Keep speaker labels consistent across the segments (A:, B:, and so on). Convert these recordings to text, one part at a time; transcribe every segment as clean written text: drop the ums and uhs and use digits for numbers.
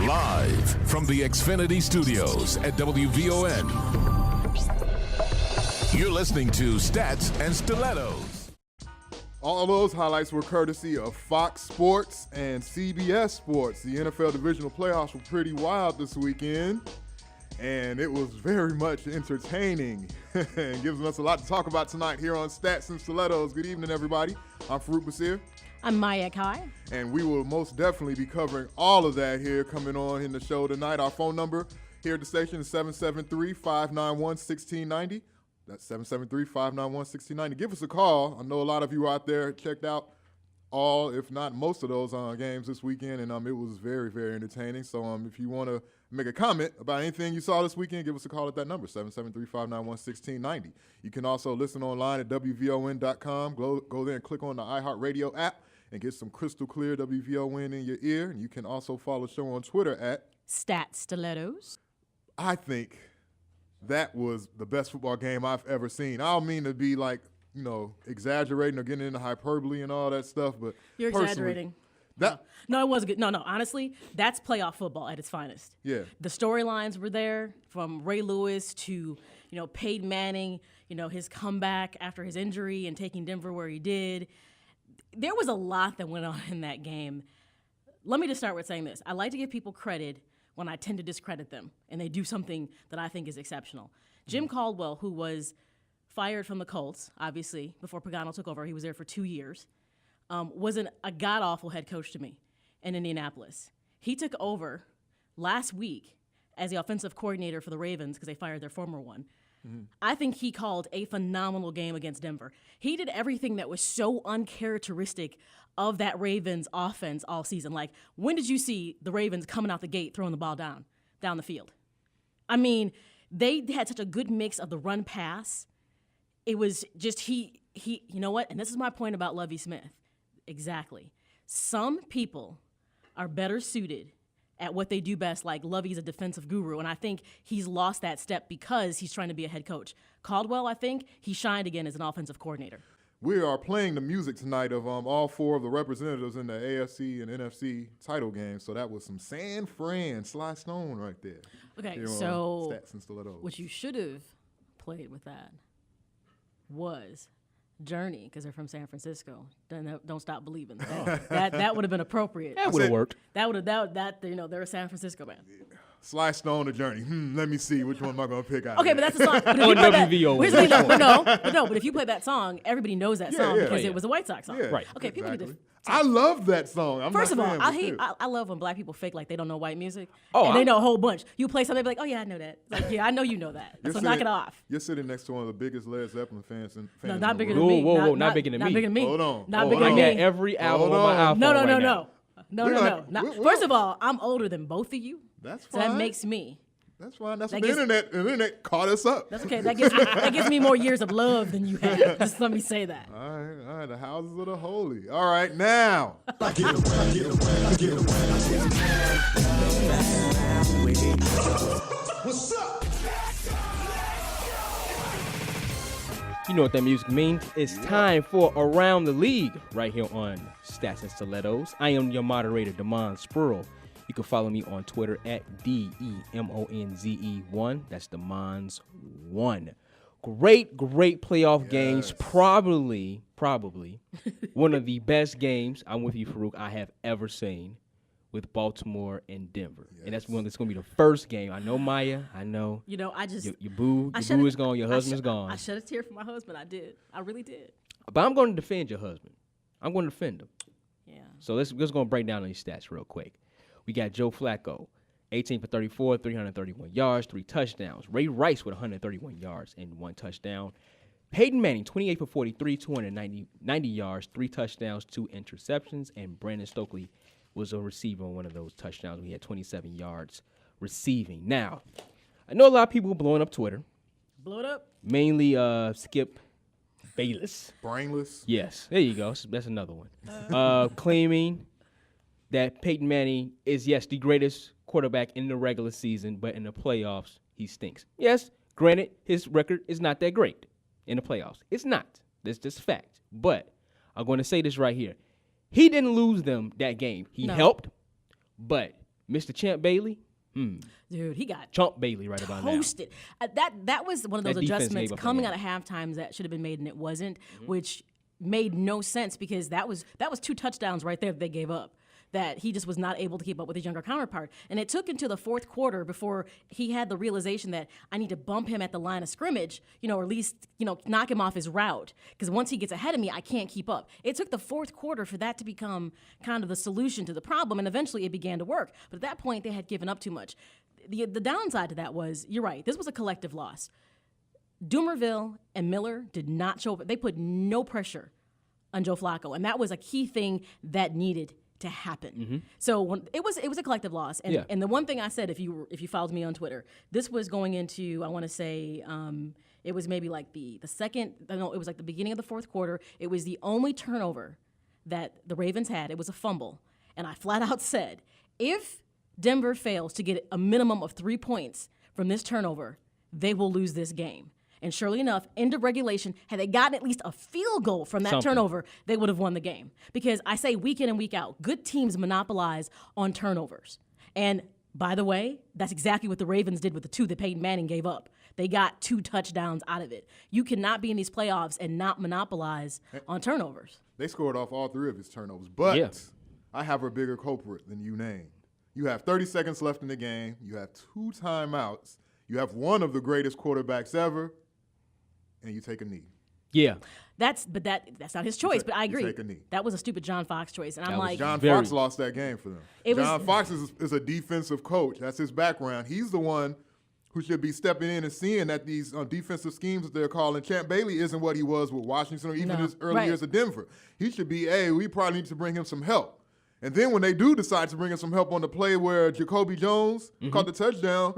A: Live from the Xfinity Studios at WVON. You're listening to Stats and Stilettos.
B: All those highlights were courtesy of Fox Sports and CBS Sports. The NFL divisional playoffs were pretty wild this weekend, and it was very much entertaining and gives us a lot to talk about tonight here on Stats and Stilettos. Good evening, everybody. I'm Farouk Basir.
C: I'm Maya Kai.
B: And we will most definitely be covering all of that here coming on in the show tonight. Our phone number here at the station is 773-591-1690. That's 773-591-1690. Give us a call. I know a lot of you out there checked out all, if not most of those games this weekend, and it was very, very entertaining. So if you want to make a comment about anything you saw this weekend, give us a call at that number, 773-591-1690. You can also listen online at WVON.com. Go there and click on the iHeartRadio app and get some crystal clear WVON in your ear. And you can also follow the show on Twitter at
C: Stats Stilettos.
B: I think that was the best football game I've ever seen. I don't mean to be exaggerating or getting into hyperbole and all that stuff, but
C: you're exaggerating. No, it was good. No, honestly, that's playoff football at its finest.
B: Yeah.
C: The storylines were there, from Ray Lewis to, Peyton Manning, his comeback after his injury and taking Denver where he did. There was a lot that went on in that game. Let me just start with saying this. I like to give people credit when I tend to discredit them, and they do something that I think is exceptional. Jim Caldwell, who was fired from the Colts, obviously, before Pagano took over, he was there for 2 years, was a god-awful head coach to me in Indianapolis. He took over last week as the offensive coordinator for the Ravens because they fired their former one. Mm-hmm. I think he called a phenomenal game against Denver. He did everything that was so uncharacteristic of that Ravens offense all season. Like, when did you see the Ravens coming out the gate throwing the ball down the field? I mean, they had such a good mix of the run pass. It was just he you know what? And this is my point about Lovie Smith. Exactly. Some people are better suited at what they do best, like Lovie's a defensive guru, and I think he's lost that step because he's trying to be a head coach. Caldwell, I think, he shined again as an offensive coordinator.
B: We are playing the music tonight of all four of the representatives in the AFC and NFC title game, so that was some San Fran, Sly Stone right there.
C: Okay, so
B: Stats and Stilettos.
C: What you should have played with that was Journey, because they're from San Francisco. Don't Stop Believing. That would have been appropriate.
D: That would have worked.
C: They're a San Francisco band.
B: Yeah. Sly Stone or Journey. Let me see which one am I going to pick out.
C: Okay, but that's a song. But if you play that song, everybody knows that song because it was a White Sox song.
B: Yeah,
D: right.
C: Okay,
B: exactly.
C: people need to.
B: I love that song.
C: First of all, I love when black people fake like they don't know white music.
D: Oh,
C: and they know a whole bunch. You play something, they be like, oh yeah, I know that. It's like, yeah, I know you know that. So knock it off.
B: You're sitting next to one of the biggest Led Zeppelin fans.
C: No, not bigger than
D: me.
C: me.
D: Whoa, not bigger than me.
C: Not bigger than me.
B: Hold on.
C: Not bigger than me.
D: I got every album on my iPhone
C: No. First of all, I'm older than both of you.
B: That's
C: fine. So that makes me.
B: That's fine. That's what the internet caught us up.
C: That's okay. That gives me more years of love than you have. Just let me say that.
B: All right. The houses of the holy. All right, now.
E: What's up?
D: You know what that music means. It's time for Around the League right here on Stats and Stilettos. I am your moderator, Damon Spruiel. You can follow me on Twitter at DEMONZE1. That's Demons1. Great playoff games. Probably one of the best games, I'm with you, Farouk, I have ever seen with Baltimore and Denver. Yes. And that's going to be the first game. I know, Maya. I know.
C: I just.
D: Your boo is gone. Your husband's gone.
C: I shed a tear for my husband. I did. I really did.
D: But I'm going to defend your husband. I'm going to defend him.
C: Yeah.
D: So let's go and break down these stats real quick. We got Joe Flacco, 18 for 34, 331 yards, 3 touchdowns. Ray Rice with 131 yards and 1 touchdown. Peyton Manning, 28 for 43, 290 yards, 3 touchdowns, 2 interceptions. And Brandon Stokely was a receiver on one of those touchdowns. We had 27 yards receiving. Now, I know a lot of people blowing up Twitter.
C: Blow it up?
D: Mainly Skip Bayless.
B: Brainless.
D: Yes, there you go. That's another one. Claiming that Peyton Manning is, yes, the greatest quarterback in the regular season, but in the playoffs, he stinks. Yes, granted, his record is not that great in the playoffs. It's not. That's just fact. But I'm going to say this right here. He didn't lose them that game. He helped, but Mr. Champ Bailey.
C: Dude, he got
D: Chump Bailey right about now.
C: toasted. That was one of those
D: That defense
C: adjustments
D: gave up
C: coming
D: on
C: out of halftime that should have been made and it wasn't, which made no sense because that was 2 touchdowns right there that they gave up. That he just was not able to keep up with his younger counterpart. And it took until the fourth quarter before he had the realization that I need to bump him at the line of scrimmage, or at least, knock him off his route. Because once he gets ahead of me, I can't keep up. It took the fourth quarter for that to become kind of the solution to the problem, and eventually it began to work. But at that point, they had given up too much. The downside to that was, you're right, this was a collective loss. Doomerville and Miller did not show up. They put no pressure on Joe Flacco, and that was a key thing that needed to happen. So it was a collective loss. And, and the one thing I said, if you followed me on Twitter, this was going into, I want to say, it was maybe like it was like the beginning of the fourth quarter. It was the only turnover that the Ravens had. It was a fumble. And I flat out said, if Denver fails to get a minimum of 3 points from this turnover, they will lose this game. And surely enough, end of regulation, had they gotten at least a field goal from that turnover, they would have won the game. Because I say week in and week out, good teams monopolize on turnovers. And by the way, that's exactly what the Ravens did with the 2 that Peyton Manning gave up. They got 2 touchdowns out of it. You cannot be in these playoffs and not monopolize on turnovers.
B: They scored off all 3 of his turnovers. But I have a bigger culprit than you named. You have 30 seconds left in the game. You have 2 timeouts. You have one of the greatest quarterbacks ever. And you take a knee.
D: Yeah.
C: That's not his choice, but I agree.
B: You take a knee.
C: That was a stupid John Fox choice. And I'm like,
B: John Fox lost that game for them. John Fox is a defensive coach. That's his background. He's the one who should be stepping in and seeing that these defensive schemes that they're calling. Champ Bailey isn't what he was with Washington or even his early years at Denver. He should be, we probably need to bring him some help. And then when they do decide to bring him some help on the play where Jacoby Jones caught the touchdown,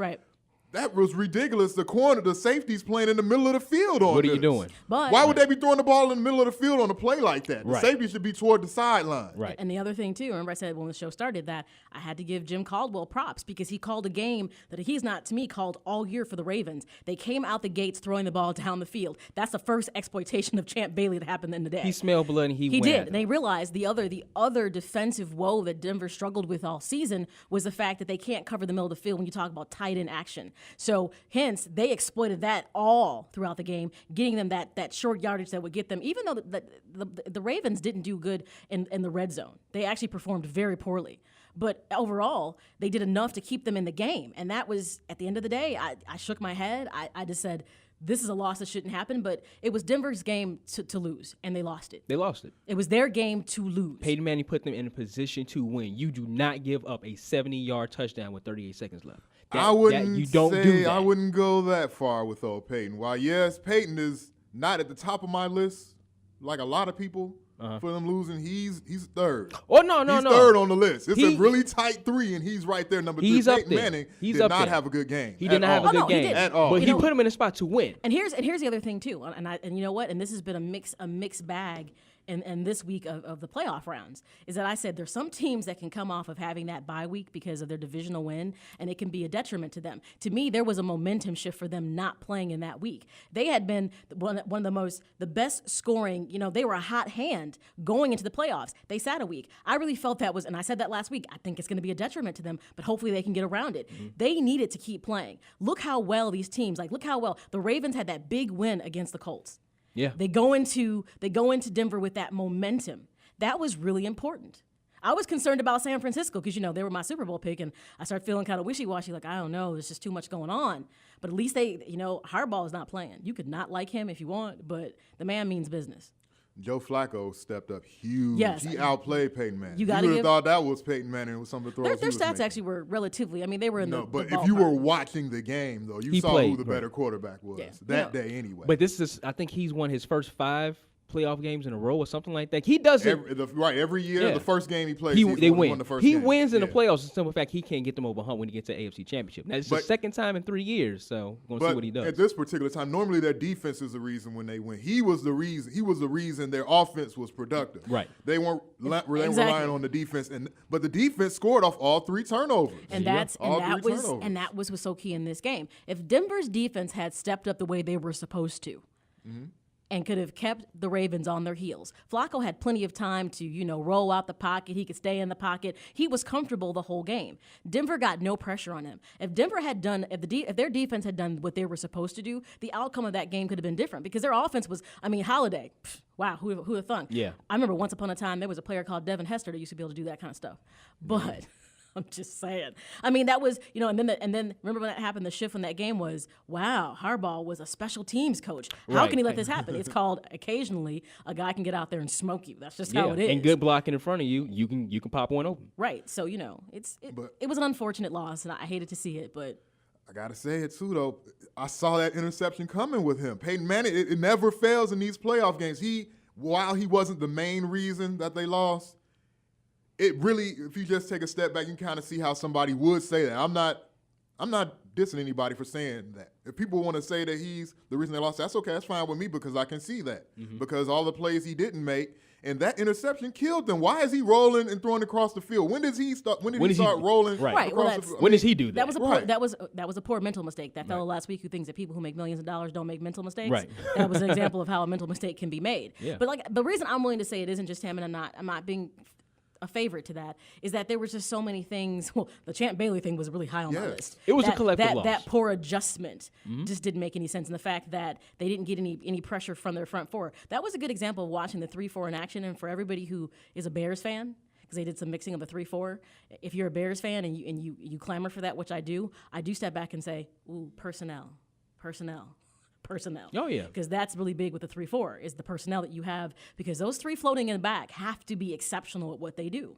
B: that was ridiculous. The safety's playing in the middle of the field on
D: What are you doing?
C: But
B: why would they be throwing the ball in the middle of the field on a play like that? The safety should be toward the sideline.
D: Right.
C: And the other thing, too, remember I said when the show started that I had to give Jim Caldwell props because he called a game that he's not, to me, called all year for the Ravens. They came out the gates throwing the ball down the field. That's the first exploitation of Champ Bailey that happened in the day.
D: He smelled blood and he went
C: did. And they realized the other defensive woe that Denver struggled with all season was the fact that they can't cover the middle of the field when you talk about tight end action. So hence, they exploited that all throughout the game, getting them that short yardage that would get them, even though the Ravens didn't do good in the red zone. They actually performed very poorly. But overall, they did enough to keep them in the game. And that was, at the end of the day, I shook my head. I just said, this is a loss that shouldn't happen. But it was Denver's game to lose, and they lost it.
D: They lost it.
C: It was their game to lose.
D: Peyton Manning put them in a position to win. You do not give up a 70-yard touchdown with 38 seconds left.
B: I wouldn't
D: you don't do that.
B: I wouldn't go that far with old Peyton. While, yes, Peyton is not at the top of my list, like a lot of people, for them losing, he's third.
D: Oh, no.
B: He's third on the list. It's a really tight 3, and he's right there, number 3.
D: He's
B: Peyton
D: up there.
B: Manning
D: He's
B: did
D: up
B: not
D: there.
B: have a good game.
D: He did not have a good game
B: at all.
D: But he put him in a spot to win.
C: And here's the other thing too, and you know what? And this has been a mixed bag. And this week of the playoff rounds is that I said there's some teams that can come off of having that bye week because of their divisional win, and it can be a detriment to them. To me, there was a momentum shift for them not playing in that week. They had been one of the best scoring. They were a hot hand going into the playoffs. They sat a week. I really felt that was, and I said that last week. I think it's going to be a detriment to them, but hopefully they can get around it. They needed to keep playing. Look how well these teams, look how well the Ravens had that big win against the Colts.
D: Yeah.
C: They go into Denver with that momentum. That was really important. I was concerned about San Francisco because, they were my Super Bowl pick, and I started feeling kind of wishy-washy, like, I don't know, there's just too much going on. But at least Harbaugh is not playing. You could not like him if you want, but the man means business.
B: Joe Flacco stepped up huge.
C: Yes.
B: He outplayed Peyton Manning.
C: You
B: would have
C: give
B: thought that was Peyton Manning with some of the throws
C: their
B: he was
C: stats
B: making.
C: actually were relatively, they were in the
B: but
C: the
B: if you were
C: ballpark.
B: watching the game, though, you
D: He
B: saw
D: played,
B: who the
D: right.
B: better quarterback was
C: Yeah.
B: that day anyway.
D: But I think he's won his first 5 playoff games in a row or something like that. He does it.
B: Every year,
D: Yeah.
B: the first game he plays,
D: They win.
B: won the first
D: He
B: game.
D: wins in the
B: Yeah.
D: playoffs. The simple fact he can't get them over hump when he gets to the AFC Championship. Now, it's the second time in 3 years, so we're going to see what he does.
B: At this particular time, normally their defense is the reason when they win. He was the reason their offense was productive.
D: Right.
B: They weren't
C: Exactly.
B: relying on the defense, but the defense scored off all 3 turnovers.
C: And that was so key in this game. If Denver's defense had stepped up the way they were supposed to, and could have kept the Ravens on their heels. Flacco had plenty of time to, roll out the pocket. He could stay in the pocket. He was comfortable the whole game. Denver got no pressure on him. If Denver had done, if their defense had done what they were supposed to do, the outcome of that game could have been different because their offense was, Holiday. Wow, who would have thunk?
D: Yeah.
C: I remember once upon a time there was a player called Devin Hester that used to be able to do that kind of stuff. But I'm just saying. That was, and then remember when that happened, the shift in that game was, wow, Harbaugh was a special teams coach. How
D: Right.
C: can he let this happen? It's called occasionally a guy can get out there and smoke you. That's just how it is.
D: And good blocking in front of you, you can pop one open.
C: Right. So, it was an unfortunate loss, and I hated to see it, but
B: I got to say it, too, though. I saw that interception coming with him. Peyton Manning, it never fails in these playoff games. While he wasn't the main reason that they lost, it really, if you just take a step back, you can kind of see how somebody would say that. I'm not dissing anybody for saying that. If people want to say that he's the reason they lost, that's okay. That's fine with me because I can see that. Because all the plays he didn't make, and that interception killed them. Why is he rolling and throwing across the field? When does he start? When did he start rolling?
D: Right.
C: Well,
B: across the field?
D: When does he do that?
C: that was a poor,
B: Right.
C: that was a poor mental mistake. That fellow last week who thinks that people who make millions of dollars don't make mental mistakes.
D: Right.
C: That was an example of how a mental mistake can be made.
D: Yeah.
C: But the reason I'm willing to say it isn't just him, and I'm not being a favorite to that, is that there was just so many things. Well, the Champ Bailey thing was really high on my
B: Yes.
C: list.
D: It was a collective loss.
C: That poor adjustment just didn't make any sense. And the fact that they didn't get any pressure from their front four. That was a good example of watching the 3-4 in action. And for everybody who is a Bears fan, because they did some mixing of the 3-4, if you're a Bears fan and you clamor for that, which I do step back and say, ooh, personnel.
D: Oh, yeah.
C: Because that's really big with the 3-4 is the personnel that you have, because those three floating in the back have to be exceptional at what they do.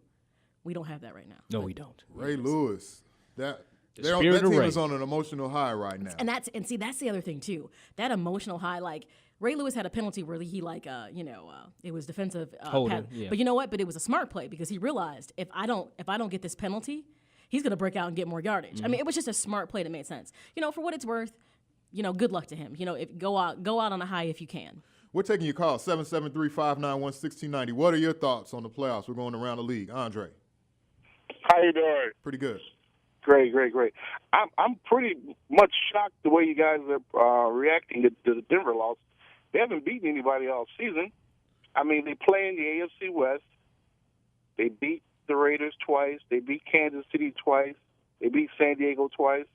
C: We don't have that right now.
D: No, we don't.
B: Ray Lewis. That
D: spirit of
B: team
D: Ray.
B: is on an emotional high right now.
C: And that's the other thing too. That emotional high, like Ray Lewis had a penalty where he it was defensive
D: Holding, yeah.
C: But you know what? But it was a smart play because he realized if I don't get this penalty, he's gonna break out and get more yardage. I mean, it was just a smart play that made sense. For what it's worth, good luck to him. If go out on a high if you can.
B: We're taking your call, 773-591-1690. What are your thoughts on the playoffs? We're going around the league. Andre.
E: How you doing?
B: Pretty good.
E: Great. I'm pretty much shocked the way you guys are reacting to the Denver loss. They haven't beaten anybody all season. I mean, they play in the AFC West. They beat the Raiders twice. They beat Kansas City twice. They beat San Diego twice.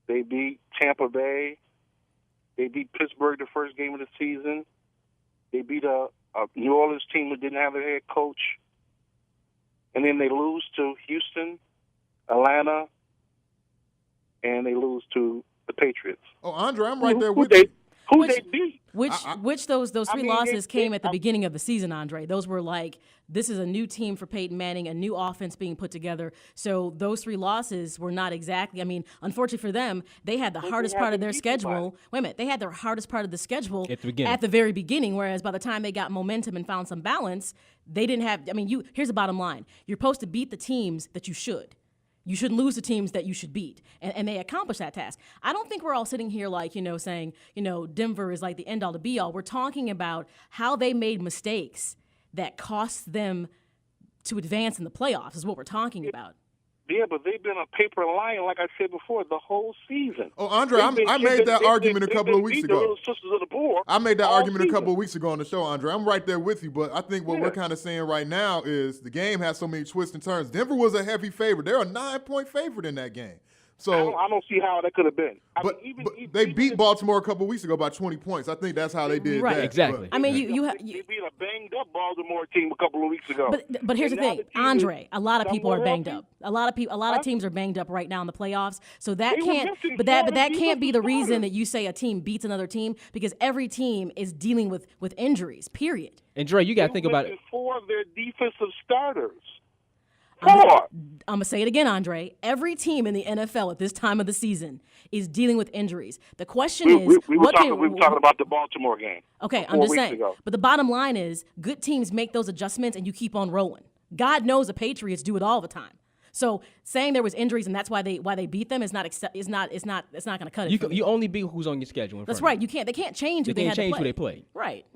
E: They beat Tampa Bay. They beat Pittsburgh the first game of the season. They beat a New Orleans team that didn't have their head coach. And then they lose to Houston, Atlanta, and they lose to the Patriots.
B: Oh, Andre, I'm right there with you.
E: Who they beat?
C: Which those three losses came at the beginning of the season, Andre. Those were like, this is a new team for Peyton Manning, a new offense being put together. So those three losses were not exactly, unfortunately for them, they had the hardest part of their schedule. Wait a minute, they had their hardest part of the schedule at the very beginning, whereas by the time they got momentum and found some balance, they didn't have, here's the bottom line. You're supposed to beat the teams that you should. You shouldn't lose the teams that you should beat. And they accomplished that task. I don't think we're all sitting here saying, Denver is like the end all to be all. We're talking about how they made mistakes that cost them to advance in the playoffs is what we're talking about.
E: Yeah, but they've been a paper lion, like I said before, the whole season.
B: Oh, Andre, I made that argument a couple of weeks ago.
E: The Little Sisters of the Poor.
B: I made that argument a couple of weeks ago on the show, Andre. I'm right there with you, but I think what we're kind of saying right now is the game has so many twists and turns. Denver was a heavy favorite. They're a 9-point favorite in that game. So
E: I don't see how that could have been.
B: But they beat Baltimore a couple of weeks ago by 20 points. I think that's how they did that.
D: Exactly.
B: But,
E: they beat a banged-up Baltimore team a couple of weeks ago.
C: But here's the thing, Andre. A lot of people are banged up. A lot of teams are banged up right now in the playoffs. So that can't be the reason that you say a team beats another team, because every team is dealing with injuries. Period.
D: And Dre, you got to think about it.
E: 4 of their defensive starters.
C: I'm going to say it again, Andre. Every team in the NFL at this time of the season is dealing with injuries. The question is,
E: we were talking about the Baltimore game.
C: Okay, I'm just saying. But the bottom line is, good teams make those adjustments and you keep on rolling. God knows the Patriots do it all the time. So saying there was injuries and that's why they beat them is not going to cut it.
D: You only beat who's on your schedule.
C: That's right. They can't change who they had to play.
D: Who they played.
C: Right.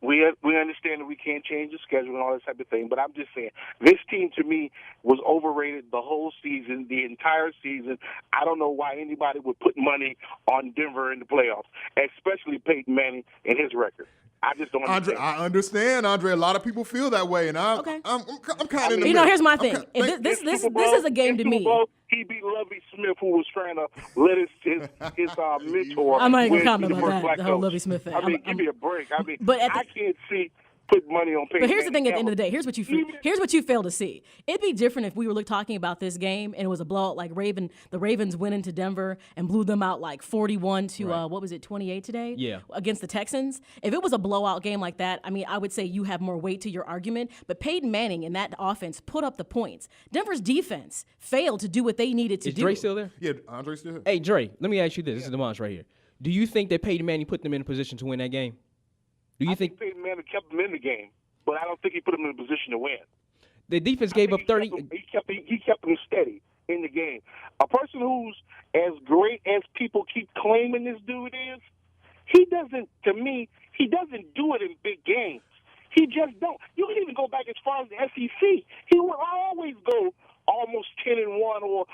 E: We understand that we can't change the schedule and all that type of thing, but I'm just saying this team to me was overrated the whole season, the entire season. I don't know why anybody would put money on Denver in the playoffs, especially Peyton Manning and his record. I just don't understand.
B: Andre, I understand, Andre. A lot of people feel that way, and I'm kind of in the middle.
C: Here's my thing. This is a game to me.
E: He beat Lovie Smith, who was trying to let his mentor.
C: I'm not even
E: win
C: comment
E: the
C: about
E: first
C: that. The whole
E: coach.
C: Lovie Smith thing.
E: I mean, give me a break. I mean,
C: But
E: I can't see put money on Peyton.
C: But here's the thing: at the end of the
E: Manning
C: day, here's what you fail to see. It'd be different if we were talking about this game and it was a blowout, like the Ravens went into Denver and blew them out like 41 to what was it, 28 today?
D: Yeah.
C: Against the Texans. If it was a blowout game like that, I mean, I would say you have more weight to your argument. But Peyton Manning and that offense put up the points. Denver's defense failed to do what they needed to
D: Is
C: do.
D: Dre still there?
B: Yeah, Andre's still here.
D: Hey, Dre, let me ask you this. This is DeMonts right here. Do you think that Peyton Manning put them in a position to win that game? Do you
E: I think Peyton Manning kept them in the game, but I don't think he put them in a position to win.
D: the defense gave up 30?
E: He kept them steady in the game. A person who's as great as people keep claiming this dude is, he doesn't do it in big games. He just don't. You can even go back as far as the SEC. He will always go almost 10-1 or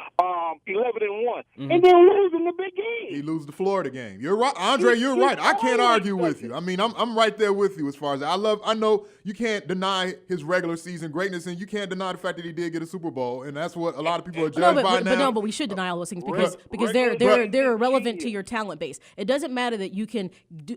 E: 11-1, and then lose in the big game.
B: He lose the Florida game. You're right, Andre. You're right. I can't argue with you. I mean, I'm right there with you as far as I know you can't deny his regular season greatness, and you can't deny the fact that he did get a Super Bowl, and that's what a lot of people are judged by now.
C: But we should deny all those things because they're irrelevant to your talent base. It doesn't matter that you can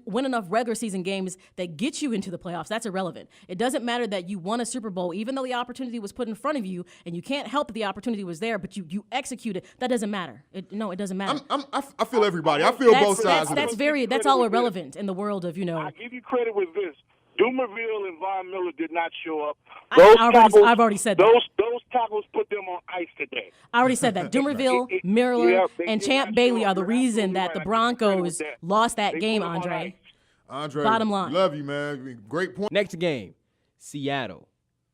C: win enough regular season games that get you into the playoffs. That's irrelevant. It doesn't matter that you won a Super Bowl, even though the opportunity was put in front of you, and you can't help that the opportunity was there, but you executed. That doesn't matter. It doesn't matter.
B: I feel everybody. I feel both sides.
C: That's all irrelevant in the world of
E: I give you credit with this. Dumerville and Von Miller did not show up.
C: I've already said that.
E: Those tackles put them on ice today.
C: I already said that. Dumerville, Miller, and Champ Bailey are the reason that the Broncos lost that game, Andre.
B: Andre,
C: bottom line.
B: Love you, man. Great point.
D: Next game, Seattle,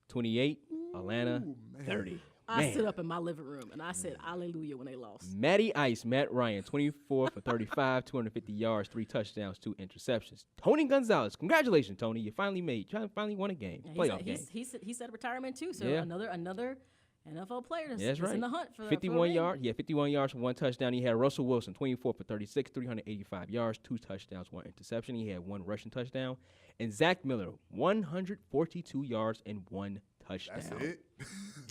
D: 28, Atlanta, 30.
C: I stood up in my living room and I said hallelujah when they lost.
D: Matty Ice, Matt Ryan, 24 for 35, 250 yards, 3 touchdowns, 2 interceptions. Tony Gonzalez, congratulations, Tony. You finally won a game, playoff game.
C: He said retirement too, so
D: Yeah.
C: another NFL player that's
D: right.
C: in the hunt for
D: 51 yards. Yeah, 51 yards for 1 touchdown. He had Russell Wilson, 24 for 36, 385 yards, 2 touchdowns, 1 interception. He had 1 rushing touchdown. And Zach Miller, 142 yards and 1 touchdown.
B: That's it.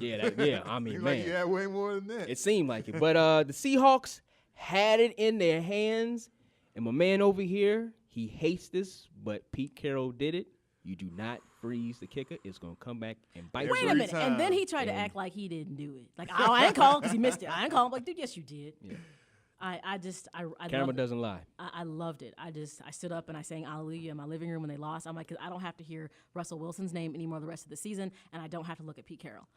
D: Yeah. I mean,
B: Seemed
D: man,
B: like he had way more than that.
D: it seemed like it. But the Seahawks had it in their hands, and my man over here, he hates this, but Pete Carroll did it. You do not freeze the kicker; it's gonna come back and bite you.
C: Wait a minute, and then he tried to act like he didn't do it. Like, oh, I ain't calling because he missed it. I ain't calling. Like, dude, yes, you did. Yeah. I
D: Camera doesn't lie.
C: I loved it. I stood up and I sang hallelujah in my living room when they lost. I'm like, 'cause I don't have to hear Russell Wilson's name anymore the rest of the season, and I don't have to look at Pete Carroll.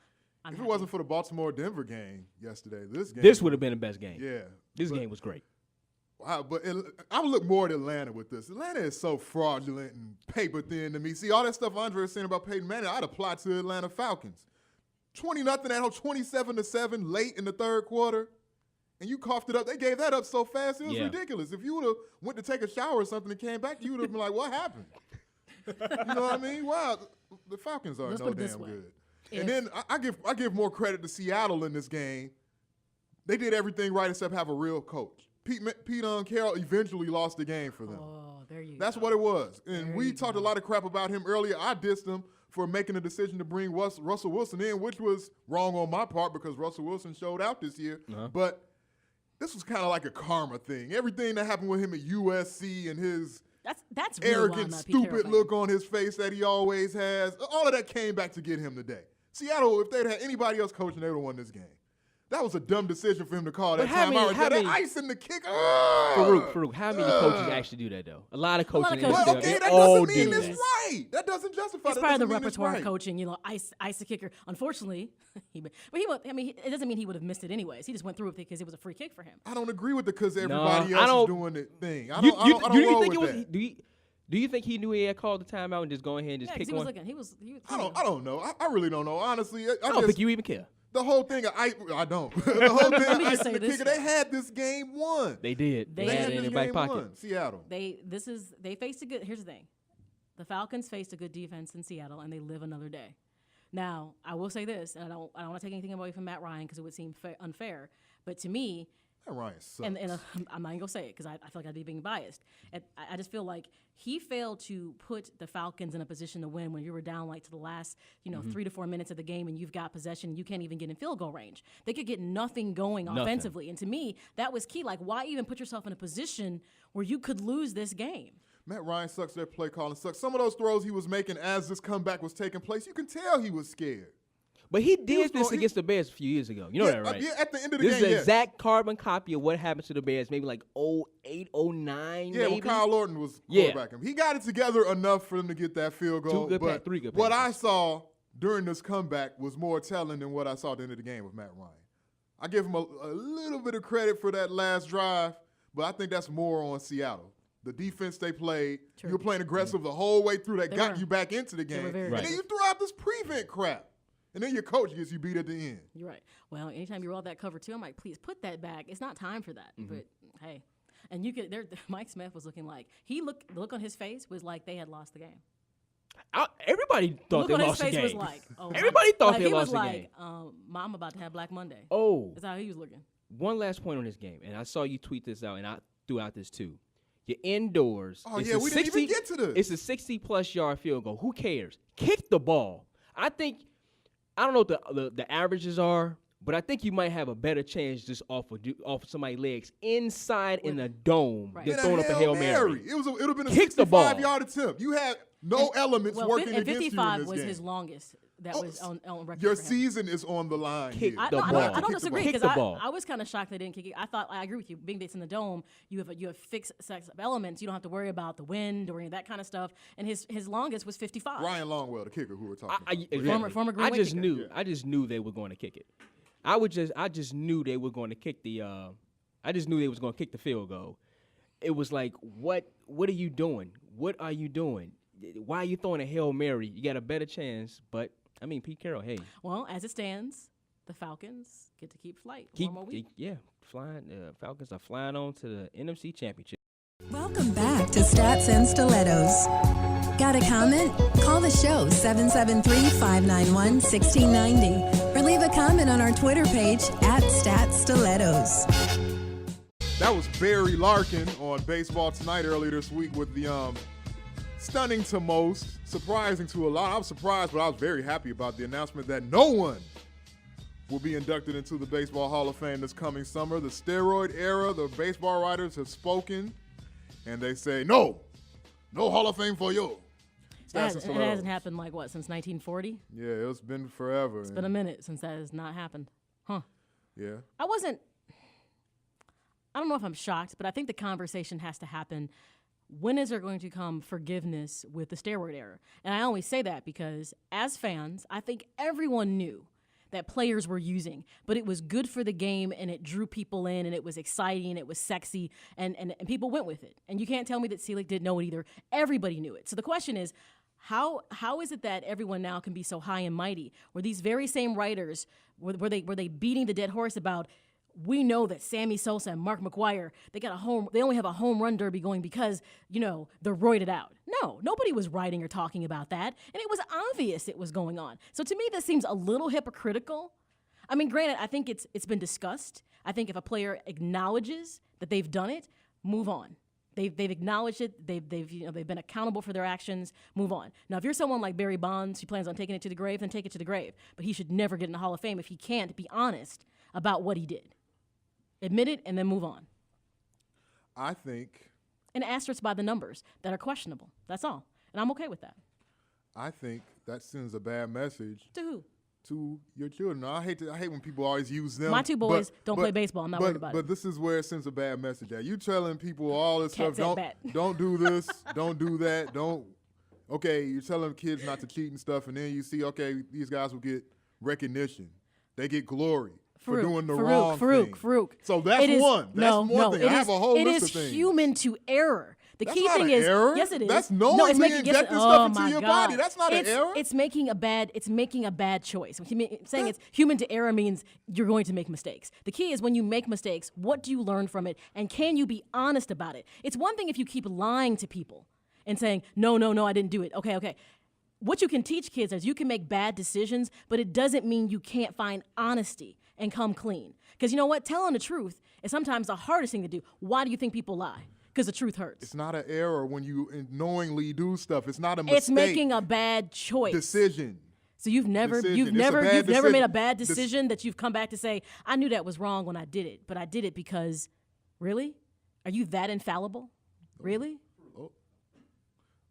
B: If it wasn't for the Baltimore-Denver game yesterday,
D: this would have been the best game.
B: Yeah.
D: This game was great.
B: Wow, but I would look more at Atlanta with this. Atlanta is so fraudulent and paper thin to me. See, all that stuff Andre was saying about Peyton Manning, I'd apply to the Atlanta Falcons. 20-0 at home, 27-7 late in the third quarter, and you coughed it up. They gave that up so fast, it was ridiculous. If you would have went to take a shower or something and came back, you would have been like, what happened? You know what I mean? Wow, the Falcons are no damn good. And then I give more credit to Seattle in this game. They did everything right except have a real coach. Pete Carroll eventually lost the game for them.
C: Oh, there you go.
B: That's what it was. And we talked a lot of crap about him earlier. I dissed him for making the decision to bring Russell Wilson in, which was wrong on my part because Russell Wilson showed out this year. But this was kind of like a karma thing. Everything that happened with him at USC and his
C: that's really
B: arrogant, stupid look on his face that he always has, all of that came back to get him today. Seattle, if they'd had anybody else coaching, they would have won this game. That was a dumb decision for him to call that timeout. That ice in the kick.
D: Farouk, how many coaches actually do that, though? A lot of coaches.
B: Well, okay, that doesn't mean it's right. That doesn't justify.
C: It's part of the repertoire of coaching, ice the kicker. Unfortunately, it doesn't mean he would have missed it anyways. He just went through it because it was a free kick for him.
B: I don't agree with it because everybody else is doing the thing. I don't roll with that.
D: Do you think he knew he had called the timeout and just go ahead and just kick one?
C: He was.
B: I don't know. I really don't know. Honestly,
D: I don't think you even care.
B: The whole thing, I don't. The whole thing, ice in the kicker, they had this game won.
D: They did. They had it in their back pocket.
B: Seattle.
C: They faced a good. Here's the thing. The Falcons faced a good defense in Seattle, and they live another day. Now, I will say this, and I don't want to take anything away from Matt Ryan because it would seem unfair, but to me,
B: Matt Ryan sucks.
C: and I'm not even going to say it because I feel like I'd be being biased. I just feel like he failed to put the Falcons in a position to win when you were down like to the last, 3 to 4 minutes of the game and you've got possession, you can't even get in field goal range. They could get nothing going offensively. And to me, that was key. Like, why even put yourself in a position where you could lose this game?
B: Matt Ryan sucks. Their play calling sucks. Some of those throws he was making as this comeback was taking place, you can tell he was scared.
D: But he did this against the Bears a few years ago. You know that, right?
B: Yeah, at the end of the game,
D: This is an exact carbon copy of what happened to the Bears maybe like 08, 09,
B: Yeah, when Kyle Lorton was quarterbacking. He got it together enough for them to get that field goal.
D: Three good
B: what
D: passes.
B: I saw during this comeback was more telling than what I saw at the end of the game with Matt Ryan. I give him a little bit of credit for that last drive, but I think that's more on Seattle. The defense they played, you were playing aggressive the whole way through. That got you back into the game. And then you threw out this prevent crap. And then your coach gets you beat at the end.
C: You're right. Well, anytime you roll that cover two, I'm like, please put that back. It's not time for that. But hey, and you could. Mike Smith was looking like the look on his face was like they had lost the game.
D: Everybody thought they lost the game.
C: Was like, oh,
D: everybody thought they lost the game.
C: He was like, Mom about to have Black Monday.
D: Oh,
C: that's how he was looking.
D: One last point on this game, and I saw you tweet this out, and I threw out this too. You're indoors.
B: Oh, yeah, we didn't even get to this.
D: It's a 60-plus yard field goal. Who cares? Kick the ball. I don't know what the averages are, but I think you might have a better chance just off somebody's legs inside in a dome than throwing up a Hail Mary.
B: It would have been a 65-yard attempt. You had no elements working against you in this game.
C: 55 was his longest. That was on record.
B: Your season is on the line.
D: The ball.
C: I don't disagree because I was kind of shocked they didn't kick it. I agree with you. Being that it's in the dome, you have fixed sets of elements. You don't have to worry about the wind or any of that kind of stuff. And his longest was 55.
B: Ryan Longwell, the kicker, who we're talking about.
C: Former Green Bay kicker.
D: I just knew they were going to kick it. I just knew they were going to kick the. I just knew they was going to kick the field goal. It was like, what are you doing? What are you doing? Why are you throwing a Hail Mary? You got a better chance, but. I mean, Pete Carroll, hey.
C: Well, as it stands, the Falcons get to keep flight one more week.
D: Flying. Falcons are flying on to the NFC Championship.
F: Welcome back to Stats and Stilettos. Got a comment? Call the show 773-591-1690 or leave a comment on our Twitter page @StatsStilettos.
B: That was Barry Larkin on Baseball Tonight earlier this week with the stunning to most, surprising to a lot. I was surprised, but I was very happy about the announcement that no one will be inducted into the Baseball Hall of Fame this coming summer. The steroid era, the baseball writers have spoken, and they say, no Hall of Fame for you.
C: It hasn't happened since 1940?
B: Yeah, it's been forever.
C: It's been a minute since that has not happened. Huh.
B: Yeah.
C: I don't know if I'm shocked, but I think the conversation has to happen. When is there going to come forgiveness with the steroid era? And I always say that because as fans, I think everyone knew that players were using, but it was good for the game and it drew people in and it was exciting, it was sexy, and people went with it. And you can't tell me that Selig didn't know it either. Everybody knew it. So the question is, how is it that everyone now can be so high and mighty? Were these very same writers, were they beating the dead horse about, we know that Sammy Sosa and Mark McGwire, they only have a home run derby going because, they're roided out. No, nobody was writing or talking about that. And it was obvious it was going on. So to me, this seems a little hypocritical. I mean, granted, I think it's been discussed. I think if a player acknowledges that they've done it, move on. They've acknowledged it. They've been accountable for their actions. Move on. Now, if you're someone like Barry Bonds who plans on taking it to the grave, then take it to the grave. But he should never get in the Hall of Fame if he can't be honest about what he did. Admit it and then move on.
B: I think.
C: And asterisk by the numbers that are questionable. That's all. And I'm okay with that.
B: I think that sends a bad message.
C: To who?
B: To your children. I hate when people always use them.
C: My two boys don't play baseball. I'm not worried about it.
B: But this is where it sends a bad message. You telling people all this
C: Cat
B: stuff.
C: Don't
B: do this. Don't do that. Okay, you're telling kids not to cheat and stuff, and then you see, okay, these guys will get recognition. They get glory. For doing the wrong thing.
C: Farouk.
B: So that's one. That's one thing. I have a whole list of things.
C: It is human to error. The
B: That's
C: key
B: not
C: thing
B: an
C: is
B: error.
C: Yes, it is.
B: That's knowingly injecting stuff into your body. That's not an error.
C: It's making a bad choice. Saying it's human to error means you're going to make mistakes. The key is when you make mistakes, what do you learn from it, and can you be honest about it? It's one thing if you keep lying to people and saying, no, I didn't do it. Okay. What you can teach kids is you can make bad decisions, but it doesn't mean you can't find honesty and come clean. Because you know what? Telling the truth is sometimes the hardest thing to do. Why do you think people lie? Because the truth hurts.
B: It's not an error when you knowingly do stuff. It's not a mistake.
C: It's making a bad choice.
B: Decision.
C: So you've never made a bad decision that you've come back to say, I knew that was wrong when I did it, but I did it because, really? Are you that infallible? Really?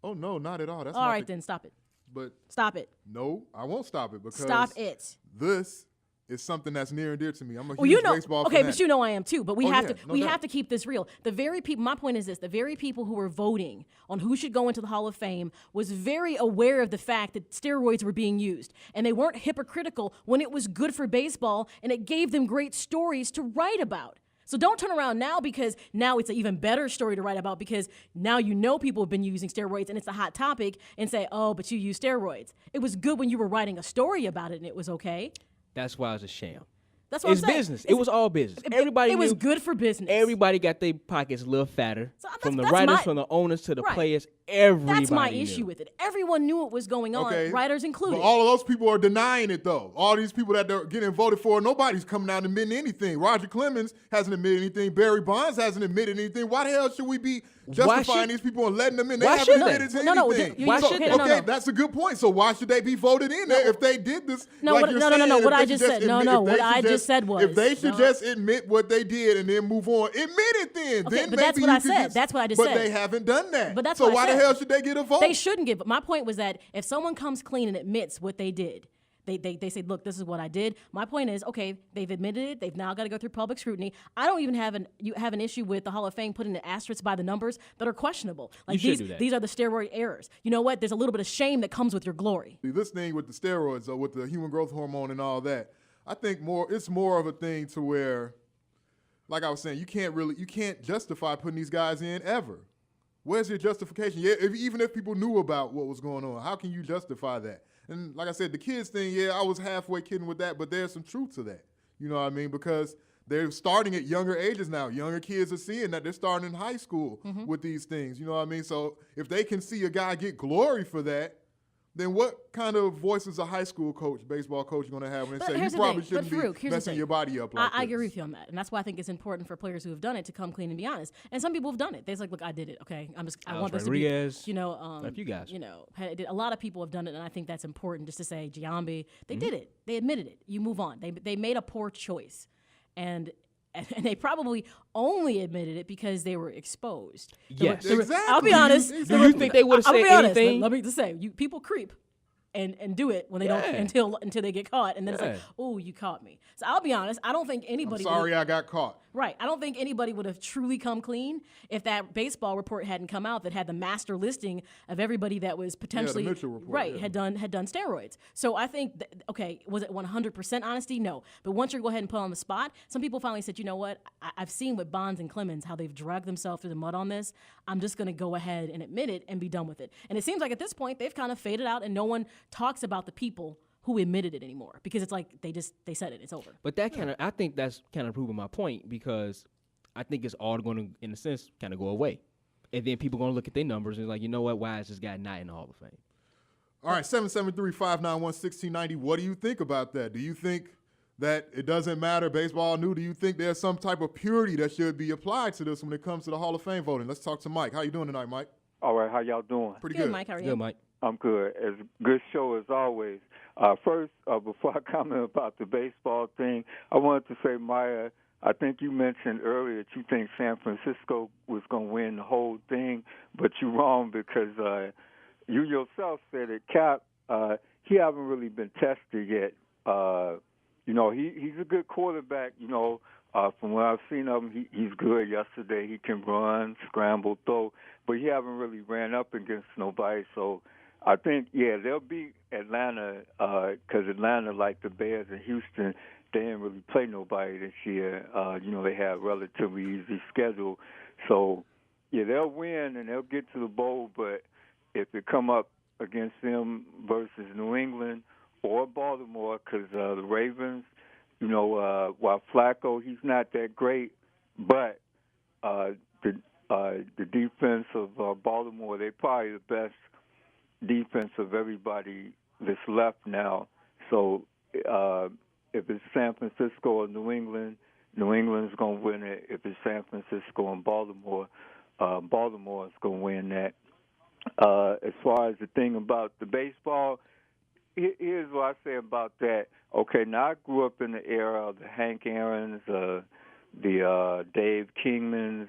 B: Oh no, not at all. That's
C: all right, then stop it.
B: But
C: stop it.
B: No, I won't stop it because
C: stop it.
B: This is something that's near and dear to me. I'm a huge baseball fan.
C: Okay, but you know I am too. But we have to keep this real. The very people. My point is this: the very people who were voting on who should go into the Hall of Fame was very aware of the fact that steroids were being used, and they weren't hypocritical when it was good for baseball and it gave them great stories to write about. So don't turn around now because now it's an even better story to write about because now you know people have been using steroids and it's a hot topic and say, oh, but you use steroids. It was good when you were writing a story about it and it was okay.
D: That's why it's a sham.
C: That's what I'm saying.
D: Business. It was all business. Everybody
C: it was good for business.
D: Everybody got their pockets a little fatter.
C: So
D: from the writers, from the owners to the players. Everybody
C: That's my
D: knew.
C: issue with it. Everyone knew what was going on, writers included.
B: But all of those people are denying it, though. All these people that they're getting voted for, nobody's coming out and admitting anything. Roger Clemens hasn't admitted anything. Barry Bonds hasn't admitted anything. Why the hell should we be justifying these people and letting them in? They haven't admitted to anything.
D: Why should they?
B: Okay, that's a good point. So why should they be voted in there if they did this?
C: No. What I just said. What I just said was
B: if they should just admit what they did and then move on, admit it then.
C: Okay,
B: then
C: but that's what I said. That's what I just said.
B: But they haven't done that.
C: But that's
B: so
C: what
B: why
C: I said.
B: the hell should they get a vote?
C: They shouldn't get. But my point was that if someone comes clean and admits what they did, they say, look, this is what I did. My point is, okay, they've admitted it. They've now got to go through public scrutiny. I don't even have an issue with the Hall of Fame putting an asterisk by the numbers that are questionable. Like these are the steroid errors. You know what? There's a little bit of shame that comes with your glory.
B: This thing with the steroids or with the human growth hormone and all that, I think it's more of a thing to where, like I was saying, you can't justify putting these guys in ever. Where's your justification? Yeah, even if people knew about what was going on, how can you justify that? And like I said, the kids thing, I was halfway kidding with that, but there's some truth to that. You know what I mean? Because they're starting at younger ages now. Younger kids are seeing that. They're starting in high school with these things. You know what I mean? So if they can see a guy get glory for that, then what kind of voice is a high school coach, baseball coach, going to have when they say you probably shouldn't be messing your body up like
C: I agree with you on that. And that's why I think it's important for players who have done it to come clean and be honest. And some people have done it. They're like, look, I did it. Okay, I want this to be, a few guys. A lot of people have done it, and I think that's important just to say, Giambi, they did it. They admitted it. You move on. They made a poor choice. And they probably only admitted it because they were exposed.
D: Yes.
B: Exactly.
C: I'll be honest.
D: Do you think they would have said anything?
C: Let me just say, people creep. And do it when they don't until they get caught, and then it's like, oh, you caught me. So I'll be honest, I don't think anybody.
B: I'm sorry, I got caught.
C: Right, I don't think anybody would have truly come clean if that baseball report hadn't come out that had the master listing of everybody that was potentially
B: the Mitchell report,
C: had done steroids. So I think was it 100% honesty? No, but once you go ahead and put on the spot, some people finally said, you know what? I've seen with Bonds and Clemens how they've dragged themselves through the mud on this. I'm just going to go ahead and admit it and be done with it. And it seems like at this point they've kind of faded out, and no one talks about the people who admitted it anymore because it's like they said it, it's over.
D: But that I think that's kind of proving my point because I think it's all going to, in a sense, kind of go away. And then people going to look at their numbers and like, you know what, why is this guy not in the Hall of Fame?
B: All right, 773-591-1690. What do you think about that? Do you think that it doesn't matter, baseball new? Do you think there's some type of purity that should be applied to this when it comes to the Hall of Fame voting? Let's talk to Mike. How you doing tonight, Mike?
G: All right, how y'all doing?
B: Pretty good.
C: Mike, how are you?
D: Good, Mike.
G: I'm good. It's a good show as always. First, before I comment about the baseball thing, I wanted to say, Maya, I think you mentioned earlier that you think San Francisco was going to win the whole thing, but you're wrong because you yourself said that Cap, he haven't really been tested yet. He's a good quarterback, from what I've seen of him, he's good. Yesterday he can run, scramble, throw, but he haven't really ran up against nobody. So I think, they'll beat Atlanta because Atlanta, like the Bears and Houston, they didn't really play nobody this year. They have a relatively easy schedule. So, they'll win and they'll get to the bowl, but if it come up against them versus New England or Baltimore, because the Ravens, while Flacco, he's not that great, but the the defense of Baltimore, they're probably the best defense of everybody that's left now. So if it's San Francisco or New England, New England's going to win it. If it's San Francisco and Baltimore, Baltimore's going to win that. As far as the thing about the baseball, here's what I say about that. Okay, now I grew up in the era of the Hank Aaron's, the Dave Kingmans,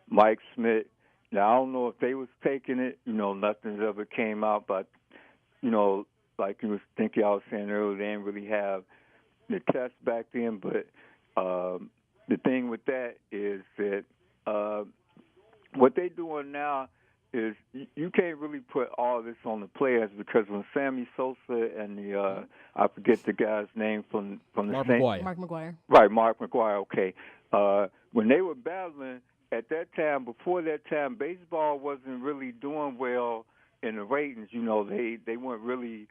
G: Mike Smith. Now, I don't know if they was taking it. Nothing's ever came out, but, like you think y'all was saying earlier, they didn't really have the test back then. But the thing with that is that what they're doing now is you can't really put all this on the players, because when Sammy Sosa and the I forget the guy's name from the
D: Mark
G: Saints.
D: McGwire.
C: Mark McGwire.
G: Right, Mark McGwire. Okay, when they were battling at that time, before that time, baseball wasn't really doing well in the ratings. They weren't really,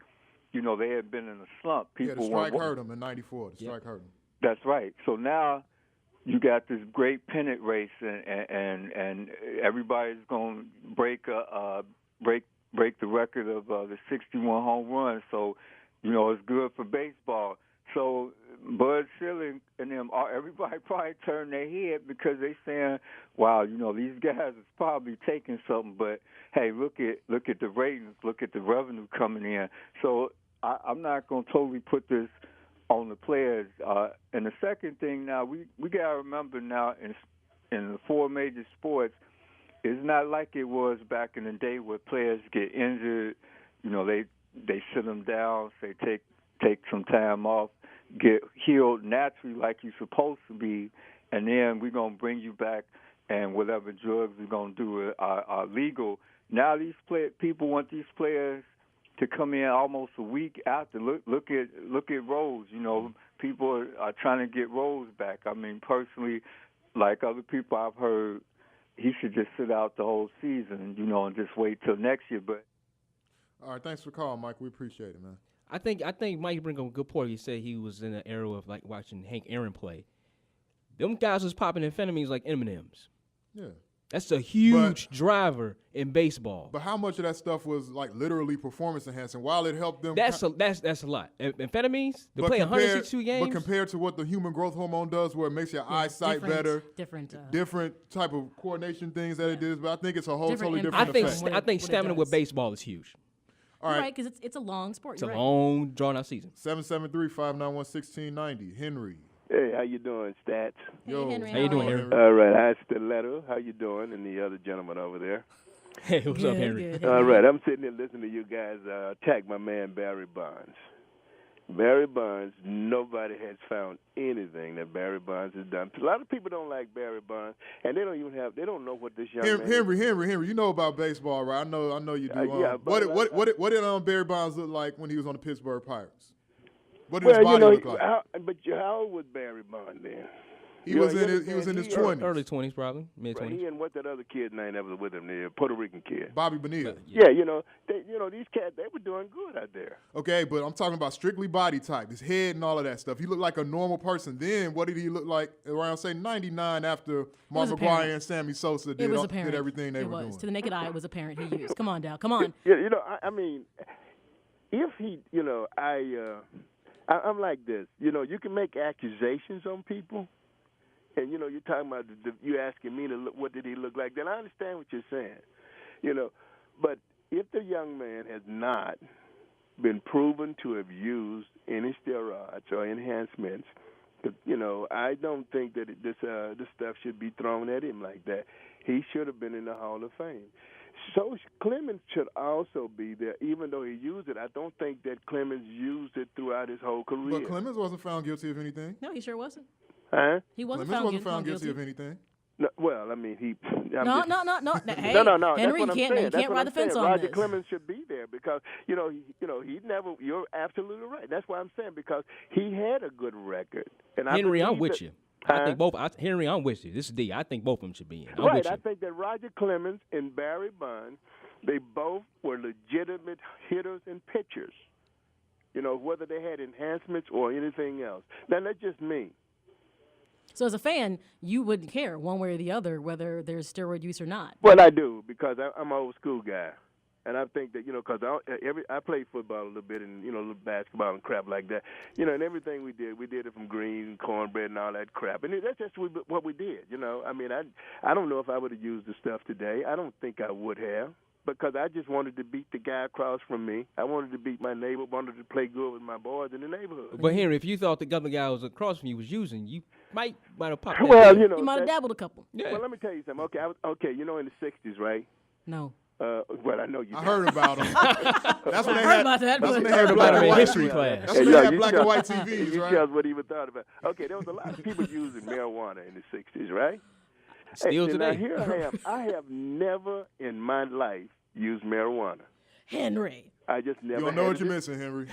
G: they had been in a slump.
B: The strike hurt them in '94. The strike hurt them. That's
G: right. So now you got this great pennant race, and everybody's going to break the record of the 61 home runs. So, it's good for baseball. So Bud Selig and them, everybody probably turned their head, because they saying, wow, these guys is probably taking something. But hey, look at the ratings, look at the revenue coming in. So I'm not going to totally put this on the players. And the second thing, now we got to remember now in the four major sports, it's not like it was back in the day where players get injured. They sit them down, say take some time off, get healed naturally like you're supposed to be, and then we're going to bring you back, and whatever drugs we're going to do are legal. Now these people want these players to come in almost a week after. Look at Rose. People are trying to get Rose back. I mean, personally, like other people I've heard, he should just sit out the whole season, and just wait till next year. But
B: all right, thanks for the call, Mike. We appreciate it, man.
D: I think Mike bring up a good point. He said he was in an era of like watching Hank Aaron play. Them guys was popping amphetamines like M&Ms.
B: Yeah.
D: That's a huge driver in baseball.
B: But how much of that stuff was like literally performance enhancing? While it helped them,
D: that's a lot. Amphetamines, they play 162 games.
B: But compared to what the human growth hormone does, where it makes your eyesight better, different type of coordination things that it does. But I think it's a whole totally different effect.
D: I think stamina with baseball is huge.
B: All right,
C: because it's a long sport.
D: It's a long, drawn-out season.
B: 773-591-1690. Henry.
H: Hey, how you doing, Stats?
B: Yo,
C: Henry,
D: how you doing, Henry?
H: All right, hi, Stiletto. How you doing? And the other gentleman over there.
D: Hey, what's up, Henry?
C: Good.
H: All right, I'm sitting there listening to you guys attack my man Barry Bonds. Barry Bonds, nobody has found anything that Barry Bonds has done. A lot of people don't like Barry Bonds, and they don't know what this young man.
B: Henry, you know about baseball, right? I know you do.
H: Yeah,
B: what did Barry Bonds look like when he was on the Pittsburgh Pirates? What did his body look like?
H: How old was Barry Bonds then?
B: He was in his 20s.
D: Early 20s, probably. Mid-20s.
H: Right, he and what that other kid's name that was with him, the Puerto Rican kid.
B: Bobby Bonilla.
H: Yeah, these cats, they were doing good out there.
B: Okay, but I'm talking about strictly body type, his head and all of that stuff. He looked like a normal person. Then what did he look like around, say, 99 after Mark McGwire and Sammy Sosa did everything they were doing?
C: To the naked eye, it was apparent he used. Come on, Dal. Come on.
H: I mean, if he, I'm like this. You can make accusations on people. And, you're talking about, you asking me to look, what did he look like? Then I understand what you're saying, But if the young man has not been proven to have used any steroids or enhancements, I don't think that this stuff should be thrown at him like that. He should have been in the Hall of Fame. So Clemens should also be there, even though he used it. I don't think that Clemens used it throughout his whole career.
B: But Clemens wasn't found guilty of anything.
C: No, he sure wasn't.
H: Huh?
C: He wasn't
B: found guilty of anything.
H: No, well, I mean, he.
C: No. Hey,
H: no.
C: Henry,
H: you
C: can't ride the fence on
H: Roger
C: this.
H: Clemens should be there because he never. You're absolutely right. That's why I'm saying because he had a good record. And
D: Henry, I'm with you. I think both. Henry, I'm with you. This is D. I think both of them should be in.
H: Right. I think that Roger Clemens and Barry Bonds, they both were legitimate hitters and pitchers. Whether they had enhancements or anything else. Now that's just me.
C: So as a fan, you wouldn't care one way or the other whether there's steroid use or not.
H: Well, I do because I'm an old school guy, and I think that because I played football a little bit and little basketball and crap like that, and everything we did it from greens and cornbread and all that crap, and that's just what we did. I mean, I don't know if I would have used the stuff today. I don't think I would have. Because I just wanted to beat the guy across from me. I wanted to beat my neighbor, wanted to play good with my boys in the neighborhood.
D: But Henry, if you thought the other guy was across from you was using, you might have popped that.
H: Well,
C: You might have dabbled a couple.
D: Yeah.
H: Well, let me tell you something. Okay, in the 60s, right?
C: No.
H: Well, I know you.
B: I heard about them. That's when they
C: heard
B: had.
C: about that,
B: That's when
C: but-
B: they had
D: Heard
B: black
D: about
B: and
D: it in
B: white
D: history
B: TVs.
D: class.
B: That's when they had black and white
H: You
B: TVs, right?
H: tell us what he even thought about. Okay, there was a lot of people using marijuana in the 60s, right?
D: Still
H: Now
D: today.
H: here I am. I have never in my life used marijuana.
C: Henry.
H: I just never.
B: You don't know
H: had
B: what you're
H: it.
B: missing, Henry.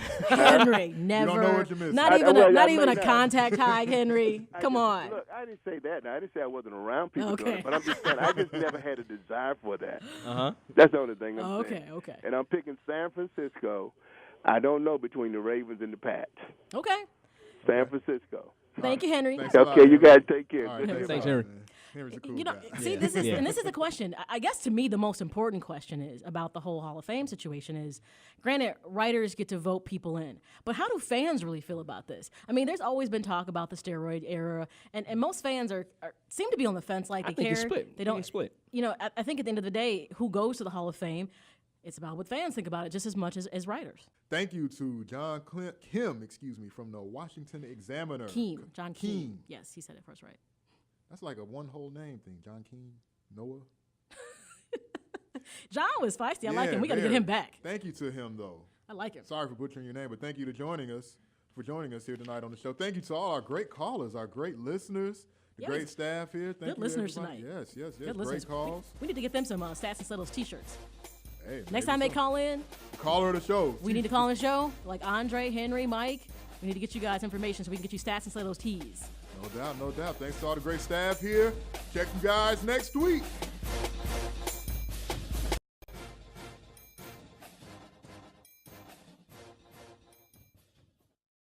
C: Never.
B: know what you're missing.
C: Not even
H: I
C: not
H: may
C: even a
H: not.
C: contact high, Henry. Come on.
H: Look, I didn't say that. Now, I didn't say I wasn't around people doing
C: Okay.
H: it, but I'm just saying I just never had a desire for that.
D: Uh-huh.
H: That's the only thing I'm saying.
C: Okay.
H: And I'm picking San Francisco. I don't know between the Ravens and the Pats.
C: Okay.
H: San Francisco.
C: Thank you, Henry.
B: Thanks a lot,
H: Okay, you
B: Henry.
H: guys take care.
B: All
H: Good
B: right,
H: day.
D: Thanks,
B: a lot,
D: Henry.
B: man. Henry's a cool
C: You know,
B: guy.
C: see, this is the question. I guess to me, the most important question is about the whole Hall of Fame situation is, granted, writers get to vote people in, but how do fans really feel about this? I mean, there's always been talk about the steroid era, and most fans seem to be on the fence, like they
D: I think
C: care.
D: it's split.
C: They don't.
D: It's split.
C: I think at the end of the day, who goes to the Hall of Fame, it's about what fans think about it just as much as writers.
B: Thank you to John Kim, from the Washington Examiner.
C: John Keane. Yes, he said it first right.
B: That's like a one whole name thing. John Keane, Noah.
C: John was feisty. I like
B: Yeah,
C: him. We got to get
B: very.
C: him back.
B: Thank you to him, though.
C: I like him.
B: Sorry for butchering your name, but thank you for joining us here tonight on the show. Thank you to all our great callers, our great listeners, the
C: Yes.
B: great staff here. Thank
C: Good
B: you to
C: listeners
B: everybody.
C: tonight.
B: Yes.
C: Good
B: Great
C: listeners.
B: calls.
C: We need to get them some Stats and Settles t-shirts.
B: Hey,
C: Next
B: maybe
C: time they
B: so.
C: call in,
B: Caller of the show.
C: we need to call in a show like Andre, Henry, Mike. We need to get you guys information so we can get you Stats and Settles tees.
B: No doubt. Thanks to all the great staff here. Check you guys next week.